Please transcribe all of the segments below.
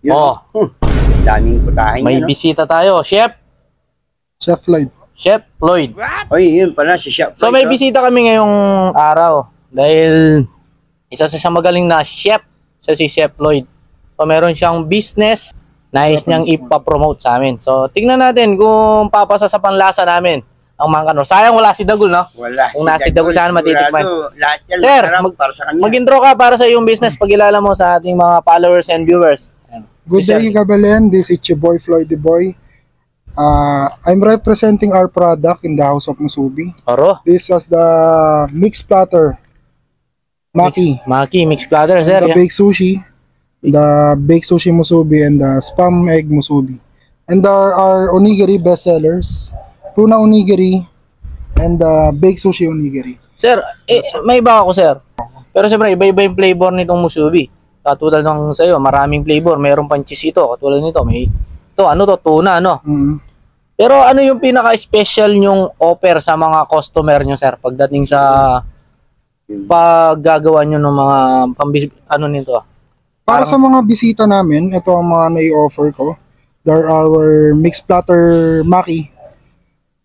Yun. Oh. Daming putahin May yan, no? bisita tayo. Chef Lloyd. Chef Lloyd. Oy, yun pala si Chef. So may bisita kami ngayong araw. Dahil isa sa siyang magaling na chef. Siya si Chef Lloyd. So meron siyang business. Nais niyang ipapromote sa amin. So tignan natin kung papasa sa panlasa namin ang mga kanor. Sayang wala si Dagul, no? Wala. Kung nasi Dagul sana matitikman. Lahat yan Sir, masarap para sa kanya. mag-intro ka para sa iyong business. Pagilala mo sa ating mga followers and viewers. Good day, Kabalen. This is your boy, Floyd the Boy. I'm representing our product in the House of Musubi. Oro. This is the mixed platter. Maki. Mix platter, sir. The baked sushi. The baked sushi musubi and the spam egg musubi. And there are onigiri bestsellers. Tuna onigiri and the baked sushi onigiri. Sir, may iba ako, sir. Pero siyempre, iba-iba yung flavor nitong musubi. Katulad ng sa'yo, maraming flavor. Mayroon pang cheese ito. Katulad nito, may ito, ano to, tuna, ano. Pero ano yung pinaka-special nyong offer sa mga customer nyo, sir? Pagdating sa paggagawa nyo ng mga ano nito? Para sa mga bisita namin, ito ang mga nai-offer ko. There are our mixed platter maki,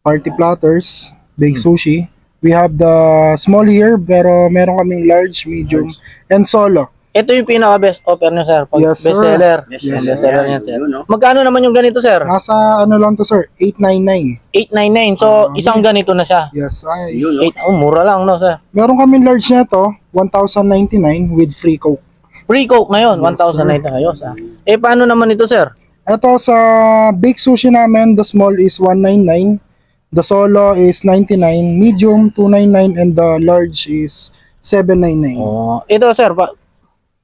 party platters, baked sushi. We have the small here, pero meron kaming large, medium, and solo. Ito yung pinaka-best offer nyo, sir. Yes, sir. Bestseller. Yes, Yes, Bestseller niya, sir. Yun, no? Magkano naman yung ganito, sir? Nasa ano lang to, sir? 899. 899. So, isang ganito na siya. Yes, ay. Yun, no? 8, oh, mura lang, no, sir? Meron kaming large na to, 1,099 with free coke. Free Coke na yun, Yes, 1,009 na ayos, ah. Eh, paano naman ito, sir? Ito sa baked sushi namin, the small is 199, the solo is 99, medium 299, and the large is 799. Oh, ito, sir,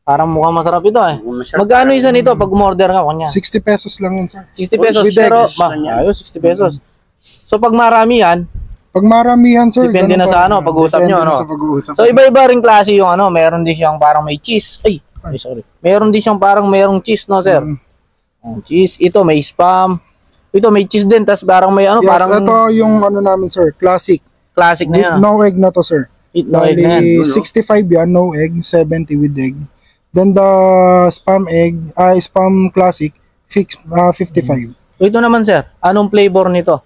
parang mukhang masarap ito, eh. Masarap. Magkano isa nito pag umorder ka, kanya? 60 pesos lang yun, sir. 60 pesos, With egg. pero, Ganyan. ayos, 60 pesos. So, pag marami yan, Pag maramihan, sir, Depende ganun na pa sa rin. ano, pag-uusap Depende nyo, na ano? sa pag-uusap. so iba-iba rin klase yung ano, meron din siyang parang may cheese. Ay, sorry. Meron din siyang parang merong cheese, no, sir? Oh, cheese, ito may spam. Ito may cheese din, tas parang may ano, Yes, parang ito yung ano namin, sir, classic. classic na With yan. ah. no egg na to, sir. Eat no egg na yan. Bali, 65 yan, no egg, 70 with egg. Then the spam egg, spam classic, 55. So, ito naman, sir, anong flavor nito?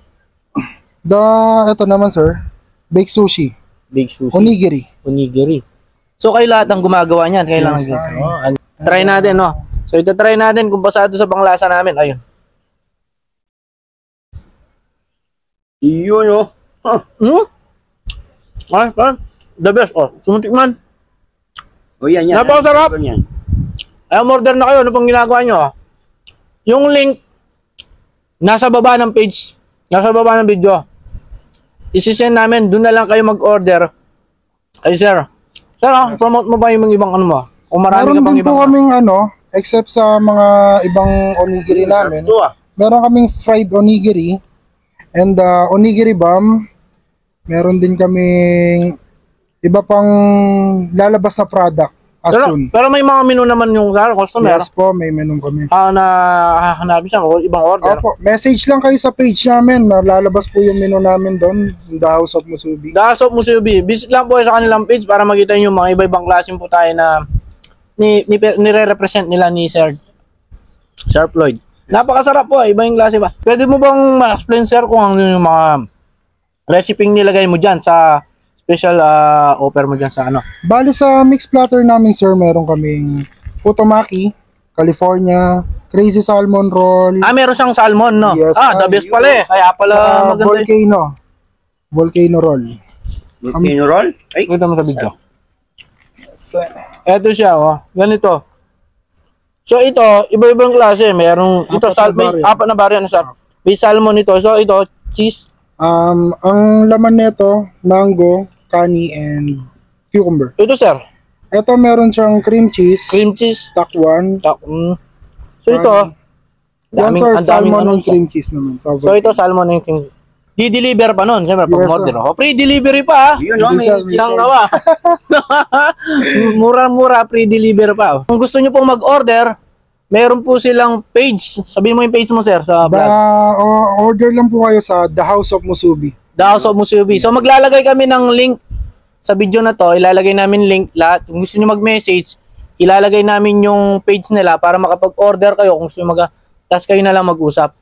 Ito naman, sir, baked sushi, Big sushi. onigiri. Onigiri. So, kayo lahat ang gumagawa niyan. Kailangan Yes, din. ay. Oh, try natin, no? So, ito try natin kung basado sa panglasa namin. Ayun. Yun, no? Hmm? Ay, parang the best. Oh, sumutikman. O yan, yan. Napakasarap. Yan. Ay, order na kayo. Ano pang ginagawa nyo? Ah? Yung link, nasa baba ng page. Nasa baba ng video. Isisend namin. Doon na lang kayo mag-order. Ay, sir. Sir, Yes. promote mo ba yung ibang ano mo? Kung marami Meron ka pang din po ibang... kaming ano, except sa mga ibang onigiri namin, Ito, ah. meron kaming fried onigiri and onigiri bomb. Meron din kaming iba pang lalabas na product as soon. Pero may mga menu naman yung customer. Yes po, may menu kami. Na hahanapin siya o ibang order. Opo, message lang kayo sa page namin. Lalabas po yung menu namin doon, in the House of Musubi. Dasop Musubi. Visit lang po sa kanilang page para makita nyo yung mga iba-ibang klaseng po tayo na nire-represent nila ni Sir Floyd. Napakasarap po, iba yung klase ba. Pwede mo bang ma-explain, sir, kung ano yung mga recipe nilagay mo dyan sa special offer mo dyan sa ano? Bali sa mixed platter namin, sir, meron kaming Futomaki, California, Crazy Salmon Roll, Meron siyang salmon, no? Yes, The best pala eh. Kaya pala maganda yun. Volcano Roll. Volcano roll? Ay, Kita mo sa video. So, Eto siya, oh. Ganito. So ito, iba-ibang klase. Merong, ito, apat na variant, sir. May salmon ito. So ito, cheese. ang laman nito, mango, kani, and cucumber. Ito, sir. Ito meron siyang cream cheese, Cream cheese. takwan. So ito, Yan, sir, ang daming salmon ano and siya. cream cheese naman. So ito, salmon and cream. Di-deliver pa nun, siyempre, pag Yes, order. sir. Oh, free delivery pa, yun, no? May isang nawa. Mura-mura, free deliver pa. Kung gusto nyo pong mag-order, meron po silang page. Sabihin mo yung page mo, sir, sa vlog. Order lang po kayo sa The House of Musubi. The House of Musubi. So maglalagay kami ng link sa video na to. Ilalagay namin link lahat. Kung gusto nyo mag-message, ilalagay namin yung page nila para makapag-order kayo kung gusto mag tas kayo na lang mag-usap.